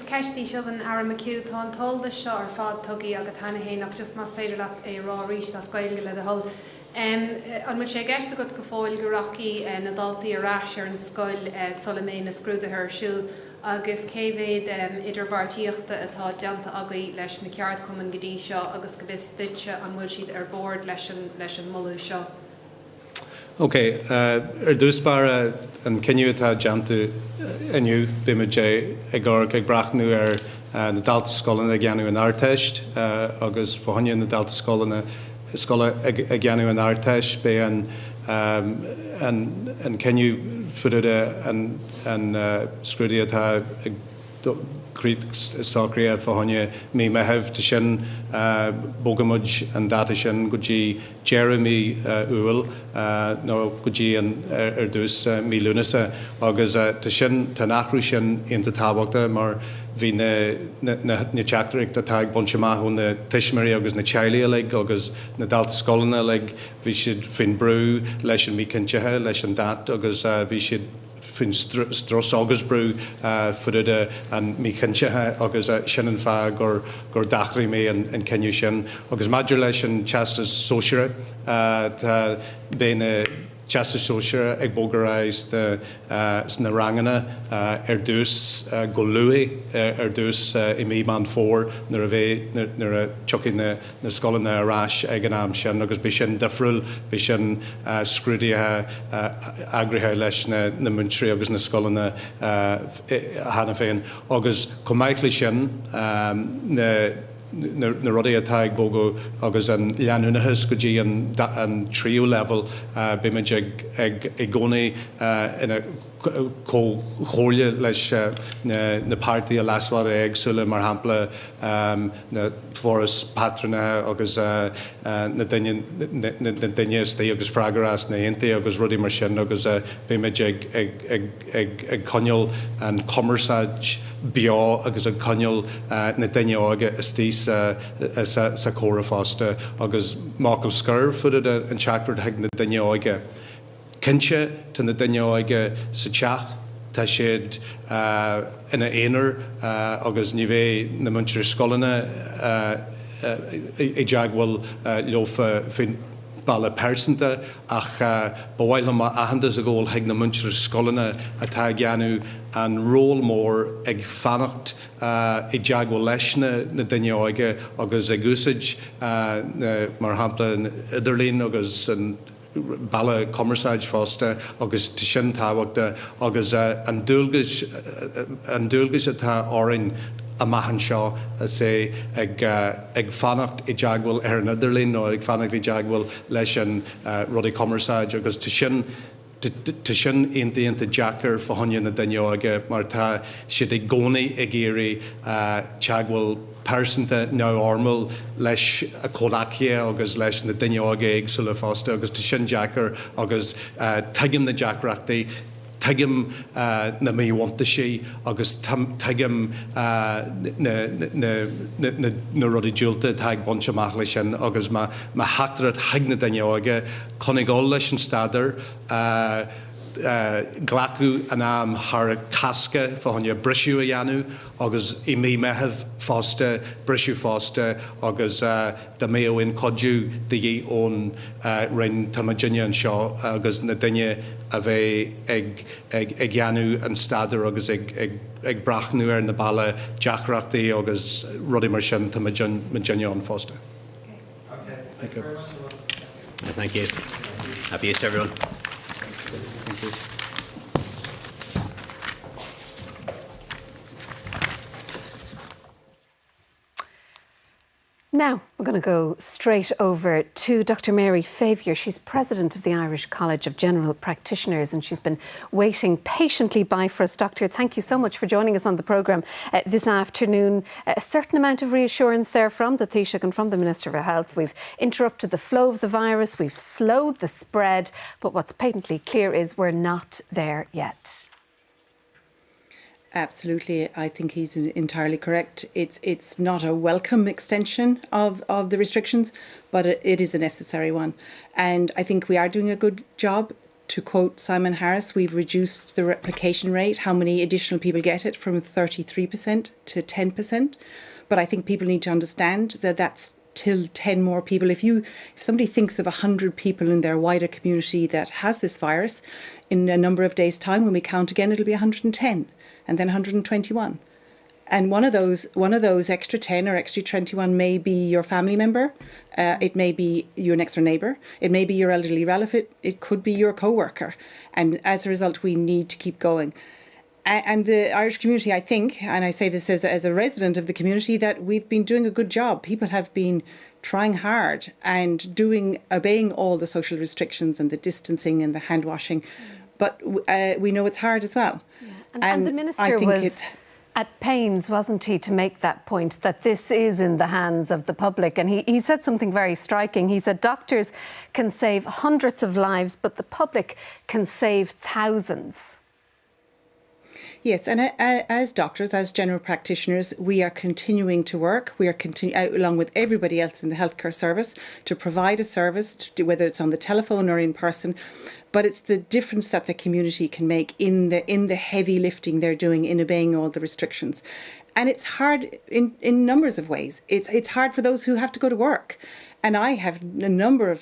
N: Keisty Shilden Aaron McHugh Thon told the show or fod tuggy a Gatana Hainach just must fader up a raw reach that's going to the whole. On which I guess the good Gafoil Guraki and Adulti Rasher and Skull Solomon screw the her shoe. Agus Cévéad idir bhartíochta atá deanta agaí leis na ceart cumann go dtí seo agus go bhfuil duite an bhfuil siad ar board leis an moladh seo.
E: Okay, dúspara an cinniú atá deantu iniu bimime ag brachnú na Dalta Scolanna ag gceanú an airteist agus fáinne na Dalta Scolanna ag gceanú an airteist be an cinniú fuide an scrúdaí atá ag Sacria fáinne mí mehebh de sin bogamud an data sin go dtí Jeremy Uil nó go dtí an dús mí lúnasa agus de sin tá nachrú sin inta tábhachta mar bhí na teachtaigh de taag bonse maithún na Tiismarí agus na Chailí agus na Dalta Scolanna bhí siad fin brú leis an mícinntethe leis an dat agus bhí siad fin stros agus brú fuide an mícinntethe agus sin an fá gur dachraí mé an cinniú sin agus maidir leis an teastas sóisiire tá béna teastas sóisiire ag bógaráis na rangana dús go luí dús I mí man fór nar a bheith nar a tucin na scolanna arás ag an am sin agus bhí sin difriúil bhí sin scrúdaithe agrithe leis na muintrí agus na scolanna hana féin agus comáiclí sin na rudaí atá ag bógó agus an leanúnachas go dtí an tríú level bimime ag gcónaí ina chóirle leis na pártaí a lasmhaid agsúla mar hampla na fóras patranathe agus na daine staí agus freagarás na aontaí agus rudaí mar sin agus bimime ag coinneol an commerceáid beá agus an coinneol na daine áige istí sa córa fásta agus mácail scurb fuide an teachtar ag na daine áige. Cinse tá na daine áige sa teach tá siad ina éonar agus ní bheith na muintir scolanna I deaghfuil leofa fin balla persanta ach bhhail má ahandas a ggóil ag na muintir scolanna atá gceanú an ról mór ag fannacht I deaghfuil leis na daine áige agus ag úsáid mar hampla an idirlín agus an balla commerceáid fásta agus tí sin tábhachta agus an dúlgas atá árainn a maihan seo sé ag fannacht I deaghfuil ar an idirlín nó ag fannacht I deaghfuil leis an rudaí commerceáid agus tí sin aontaíonnta Jackar fáinne na daine áige mar tá siad ag gcónaí ag éirí teaghfuil persanta ná ormal leis a Cólacia agus leis na daine áige agsúla fásta agus tí sin Jackar agus tuigim na Jackreachtaí tuigim na míhaanta sí agus tuigim na rudaí dúilta teag bonse amach lei sin agus má heachtarad theag na daine áige chunig á leis an stadar glacu an am haar casca fáinne brisú a dheanú agus I mí mehebh fásta brisú fásta agus de mé óin codú de dhé ón rinn tamagine an seo agus na duine a bheith ag gceanú an stadar agus ag brachnú ar na balla deachreachtaí agus rudaí mar sin tamagine an fásta.
D: Thank you. Thank you. Happy Easter, everyone. Thank you.
A: Now, we're going to go straight over to Dr. Mary Favier. She's president of the Irish College of General Practitioners and she's been waiting patiently by for us. Doctor, thank you so much for joining us on the programme this afternoon. A certain amount of reassurance there from the Taoiseach and from the Minister for Health. We've interrupted the flow of the virus, we've slowed the spread, but what's patently clear is we're not there yet.
O: Absolutely, I think he's entirely correct. It's not a welcome extension of the restrictions, but it is a necessary one. And I think we are doing a good job. To quote Simon Harris, we've reduced the replication rate, how many additional people get it, from 33% to 10%. But I think people need to understand that that's till 10 more people. If somebody thinks of 100 people in their wider community that has this virus, in a number of days' time, when we count again, it'll be 110. And then 121. And one of those extra 10 or extra 21 may be your family member. It may be your next door neighbour. It may be your elderly relative. It could be your co-worker. And as a result, we need to keep going. And the Irish community, I think, and I say this as a resident of the community, that we've been doing a good job. People have been trying hard and obeying all the social restrictions and the distancing and the hand washing. But we know it's hard as well.
A: Yeah. And the Minister was at pains, wasn't he, to make that point, that this is in the hands of the public. And he said something very striking. He said doctors can save hundreds of lives, but the public can save thousands.
O: Yes, and as doctors, as general practitioners, we are continuing to work. We are along with everybody else in the healthcare service, to provide a service, whether it's on the telephone or in person. But it's the difference that the community can make in the heavy lifting they're doing in obeying all the restrictions. And it's hard in numbers of ways. It's hard for those who have to go to work. And I have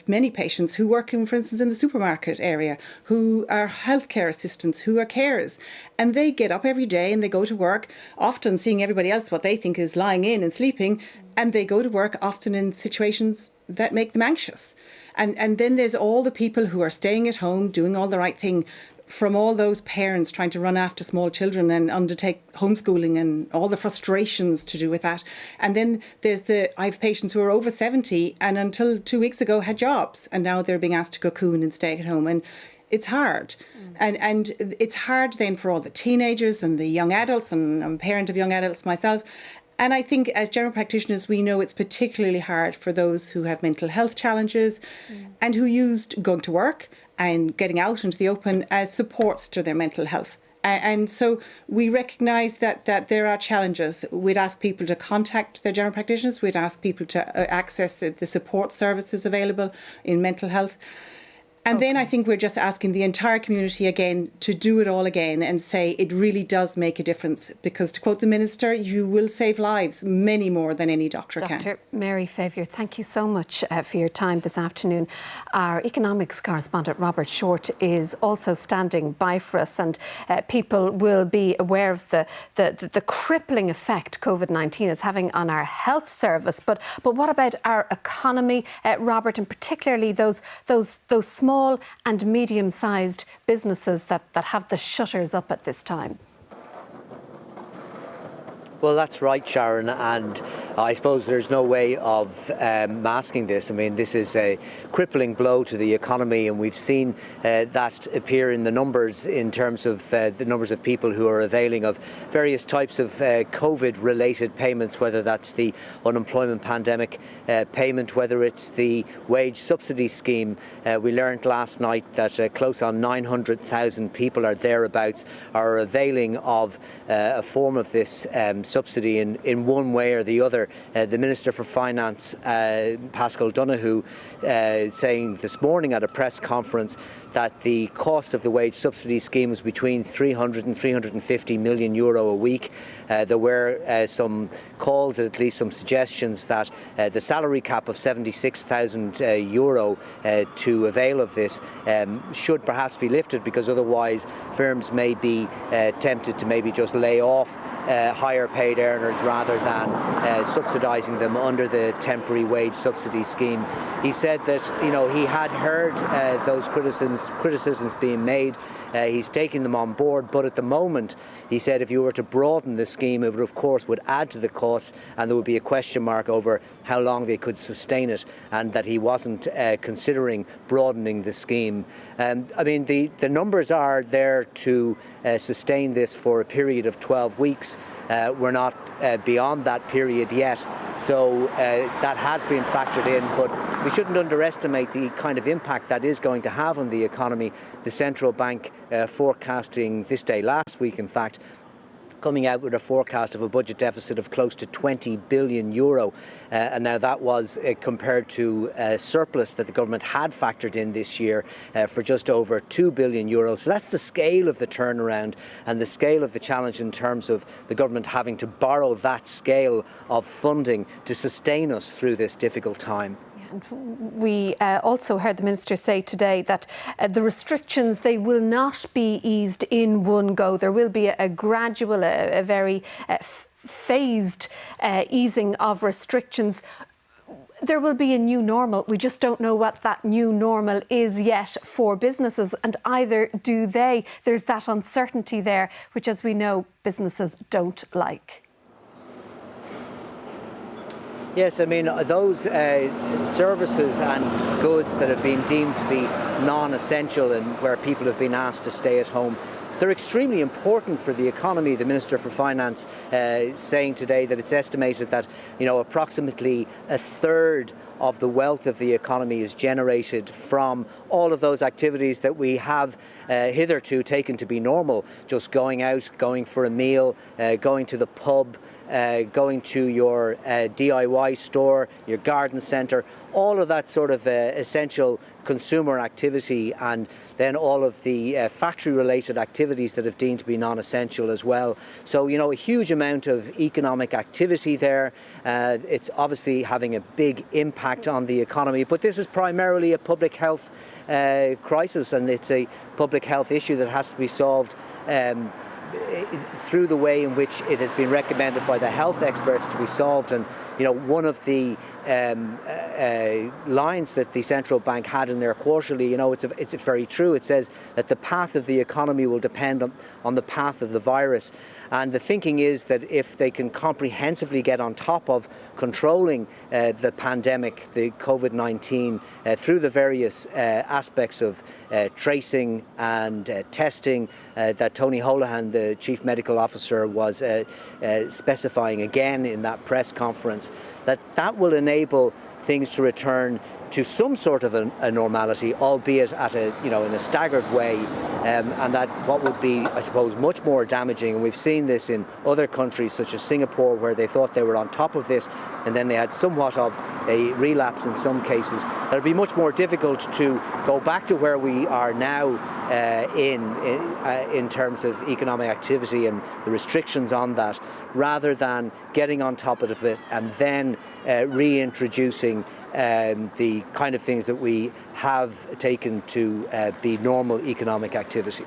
O: many patients who work, for instance, in the supermarket area, who are healthcare assistants, who are carers. And they get up every day and they go to work, often seeing everybody else what they think is lying in and sleeping. And they go to work often in situations that make them anxious. And then there's all the people who are staying at home, doing all the right thing, from all those parents trying to run after small children and undertake homeschooling and all the frustrations to do with that. And then I have patients who are over 70 and until 2 weeks ago had jobs, and now they're being asked to cocoon and stay at home. And it's hard. And it's hard then for all the teenagers and the young adults, and I'm a parent of young adults myself. And I think as general practitioners, we know it's particularly hard for those who have mental health challenges and who used going to work and getting out into the open as supports to their mental health. And so we recognise that there are challenges. We'd ask people to contact their general practitioners. We'd ask people to access the support services available in mental health. And then I think we're just asking the entire community again to do it all again and say it really does make a difference, because to quote the Minister, you will save lives, many more than any doctor can.
A: Dr. Mary Favier, thank you so much for your time this afternoon. Our economics correspondent Robert Short is also standing by for us, and people will be aware of the crippling effect COVID-19 is having on our health service. But what about our economy, Robert, and particularly those small and medium-sized businesses that have the shutters up at this time?
P: Well, that's right, Sharon, and I suppose there's no way of masking this. I mean, this is a crippling blow to the economy, and we've seen that appear in the numbers in terms of the numbers of people who are availing of various types of COVID-related payments, whether that's the unemployment pandemic payment, whether it's the wage subsidy scheme. We learned last night that close on 900,000 people or thereabouts are availing of a form of this subsidy in one way or the other. The Minister for Finance, Paschal Donoghue, saying this morning at a press conference that the cost of the wage subsidy scheme was between 300 and 350 million euro a week. There were some calls, at least some suggestions, that the salary cap of 76,000 euro to avail of this should perhaps be lifted, because otherwise firms may be tempted to maybe just lay off higher paid earners rather than subsidising them under the temporary wage subsidy scheme. He said that he had heard those criticisms being made. He's taking them on board, but at the moment, he said, if you were to broaden the scheme, it would of course add to the costs, and there would be a question mark over how long they could sustain it, and that he wasn't considering broadening the scheme. I mean, the numbers are there to sustain this for a period of 12 weeks. We're not beyond that period yet, so that has been factored in, but we shouldn't underestimate the kind of impact that is going to have on the economy. The central bank forecasting this day, last week in fact, coming out with a forecast of a budget deficit of close to 20 billion euro. And now that was compared to a surplus that the government had factored in this year for just over 2 billion euro. So that's the scale of the turnaround and the scale of the challenge in terms of the government having to borrow that scale of funding to sustain us through this difficult time.
A: And we also heard the Minister say today that the restrictions, they will not be eased in one go. There will be a gradual, a very phased easing of restrictions. There will be a new normal. We just don't know what that new normal is yet for businesses, and either do they. There's that uncertainty there, which, as we know, businesses don't like.
P: Yes, I mean, those services and goods that have been deemed to be non-essential and where people have been asked to stay at home, they're extremely important for the economy. The Minister for Finance saying today that it's estimated that, approximately a third of the wealth of the economy is generated from all of those activities that we have hitherto taken to be normal. Just going out, going for a meal, going to the pub, going to your DIY store, your garden centre, all of that sort of essential consumer activity, and then all of the factory-related activities that have deemed to be non-essential as well. So, a huge amount of economic activity there. It's obviously having a big impact on the economy, but this is primarily a public health crisis, and it's a public health issue that has to be solved through the way in which it has been recommended by the health experts to be solved. And one of the lines that the central bank had in their quarterly, it's very true. It says that the path of the economy will depend on the path of the virus. And the thinking is that if they can comprehensively get on top of controlling the pandemic, the Covid-19, through the various aspects of tracing and testing that Tony Holohan, the Chief Medical Officer, was specifying again in that press conference, that will enable things to return to some sort of a normality, albeit at in a staggered way, and that what would be, I suppose, much more damaging. And we've seen this in other countries such as Singapore, where they thought they were on top of this, and then they had somewhat of a relapse in some cases. That would be much more difficult to go back to where we are now in terms of economic activity and the restrictions on that, rather than getting on top of it and then reintroducing the kind of things that we have taken to be normal economic activity.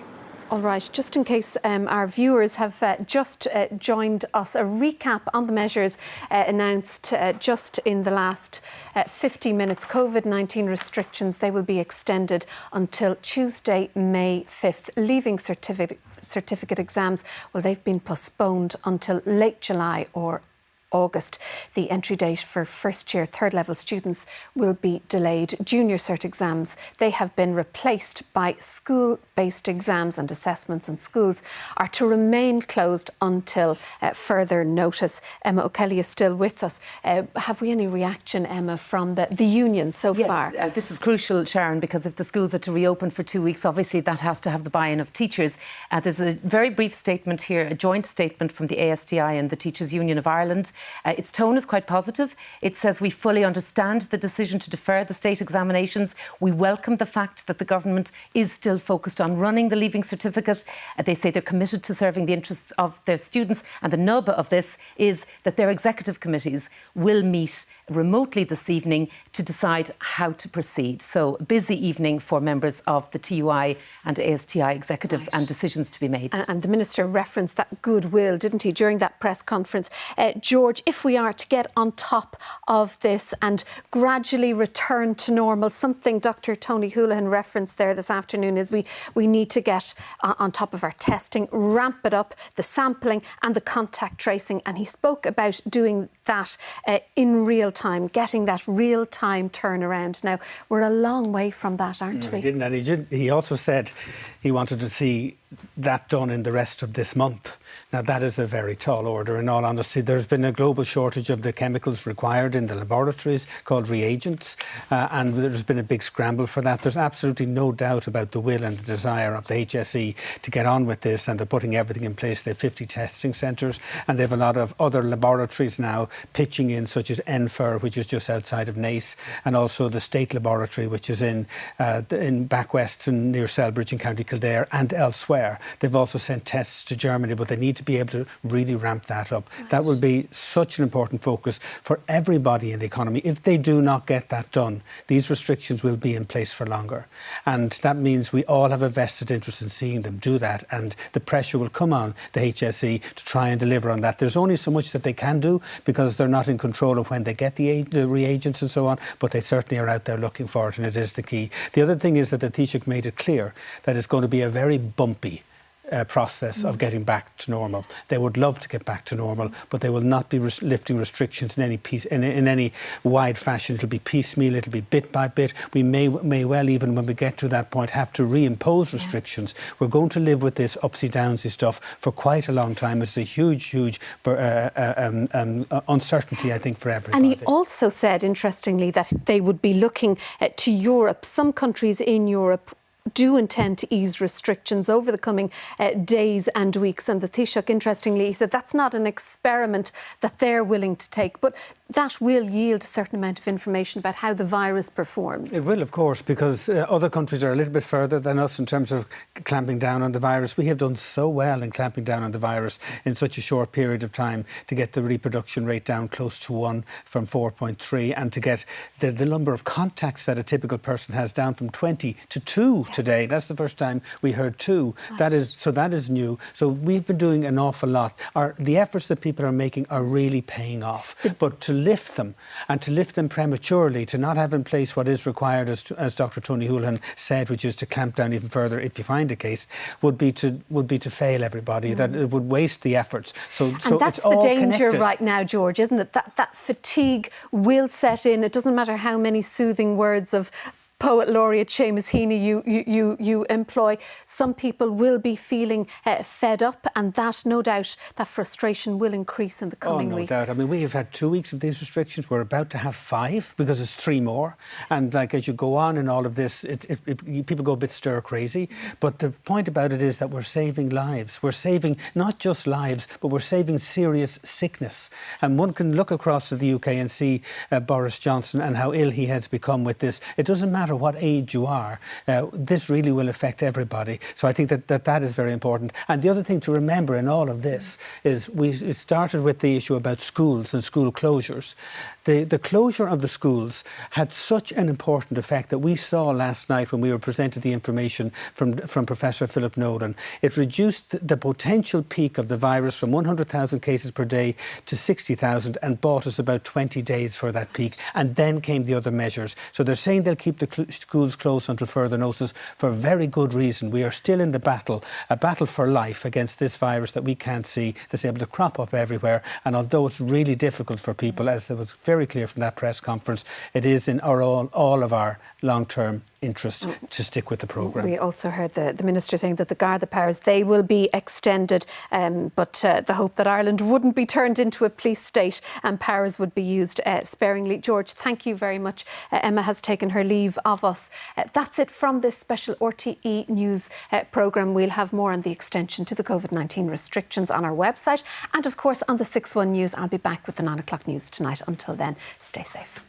A: All right, just in case our viewers have just joined us, a recap on the measures announced just in the last 50 minutes. Covid-19 restrictions, they will be extended until Tuesday, May 5th. Leaving certificate exams, well, they've been postponed until late July or August. The entry date for first-year, third-level students will be delayed. Junior cert exams, they have been replaced by school-based exams, and assessments in schools are to remain closed until further notice. Emma O'Kelly is still with us. Have we any reaction, Emma, from the union so far?
B: Yes, this is crucial, Sharon, because if the schools are to reopen for 2 weeks, obviously that has to have the buy-in of teachers. There's a very brief statement here, a joint statement from the ASTI and the Teachers Union of Ireland. Its tone is quite positive. It says, we fully understand the decision to defer the state examinations. We welcome the fact that the government is still focused on running the Leaving Certificate. They say they're committed to serving the interests of their students. And the nub of this is that their executive committees will meet remotely this evening to decide how to proceed. So busy evening for members of the TUI and ASTI executives, and decisions to be made.
A: And the Minister referenced that goodwill, didn't he, during that press conference. George, if we are to get on top of this and gradually return to normal, something Dr. Tony Holohan referenced there this afternoon is we need to get on top of our testing, ramp it up, the sampling and the contact tracing. And he spoke about doing that in real time, getting that real-time turnaround. Now, we're a long way from that, aren't we?
C: He didn't, and he also said he wanted to see that done in the rest of this month. Now, that is a very tall order, in all honesty. There's been a global shortage of the chemicals required in the laboratories, called reagents, and there's been a big scramble for that. There's absolutely no doubt about the will and the desire of the HSE to get on with this, and they're putting everything in place. They have 50 testing centres, and they have a lot of other laboratories now pitching in, such as Enfer, which is just outside of Naas, and also the State Laboratory, which is in back west and near Selbridge in County Kildare and elsewhere. They've also sent tests to Germany, but they need to be able to really ramp that up. That will be such an important focus for everybody in the economy. If they do not get that done, these restrictions will be in place for longer. And that means we all have a vested interest in seeing them do that. And the pressure will come on the HSE to try and deliver on that. There's only so much that they can do because they're not in control of when they get the reagents and so on, but they certainly are out there looking for it, and it is the key. The other thing is that the Taoiseach made it clear that it's going to be a very bumpy process of getting back to normal. They would love to get back to normal, but they will not be lifting restrictions in any wide fashion. It'll be piecemeal, it'll be bit by bit. We may well, even when we get to that point, have to reimpose restrictions. We're going to live with this upsy-downsy stuff for quite a long time. It's a huge uncertainty, I think, for everybody.
A: And he also said, interestingly, that they would be looking to Europe. Some countries in Europe do intend to ease restrictions over the coming days and weeks. And the Taoiseach, interestingly, he said that's not an experiment that they're willing to take, but that will yield a certain amount of information about how the virus performs.
C: It will, of course, because other countries are a little bit further than us in terms of clamping down on the virus. We have done so well in clamping down on the virus in such a short period of time to get the reproduction rate down close to 1 from 4.3, and to get the number of contacts that a typical person has down from 20 to 2 today. That's the first time we heard 2. Right. That is new. So we've been doing an awful lot. The efforts that people are making are really paying off. But to lift them, and to lift them prematurely, to not have in place what is required, as Dr. Tony Holohan said, which is to clamp down even further if you find a case, would be to fail everybody. That it would waste the efforts. So
A: that's
C: it's all
A: the danger
C: connected
A: right now, George, isn't it? That fatigue will set in. It doesn't matter how many soothing words of Poet Laureate Seamus Heaney you employ. Some people will be feeling fed up, and that, no doubt, that frustration will increase in the coming weeks.
C: No doubt. I mean, we have had 2 weeks of these restrictions. We're about to have 5 because it's 3 more. And as you go on in all of this, people go a bit stir crazy. But the point about it is that we're saving lives. We're saving not just lives, but we're saving serious sickness. And one can look across to the UK and see Boris Johnson and how ill he has become with this. It doesn't matter what age you are, this really will affect everybody. So I think that is very important. And the other thing to remember in all of this is it started with the issue about schools and school closures. The closure of the schools had such an important effect that we saw last night when we were presented the information from Professor Philip Nolan. It reduced the potential peak of the virus from 100,000 cases per day to 60,000 and bought us about 20 days for that peak. And then came the other measures. So they're saying they'll keep the schools closed until further notice for a very good reason. We are still in the battle, a battle for life against this virus that we can't see, that's able to crop up everywhere. And although it's really difficult for people, as it was very clear from that press conference, it is in all of our long-term interest to stick with the programme.
A: We also heard the Minister saying that the Garda powers, they will be extended, but the hope that Ireland wouldn't be turned into a police state and powers would be used sparingly. George, thank you very much. Emma has taken her leave of us. That's it from this special RTE News programme. We'll have more on the extension to the COVID-19 restrictions on our website, and of course on the 6-1 News. I'll be back with the 9 o'clock news tonight. Until then, stay safe.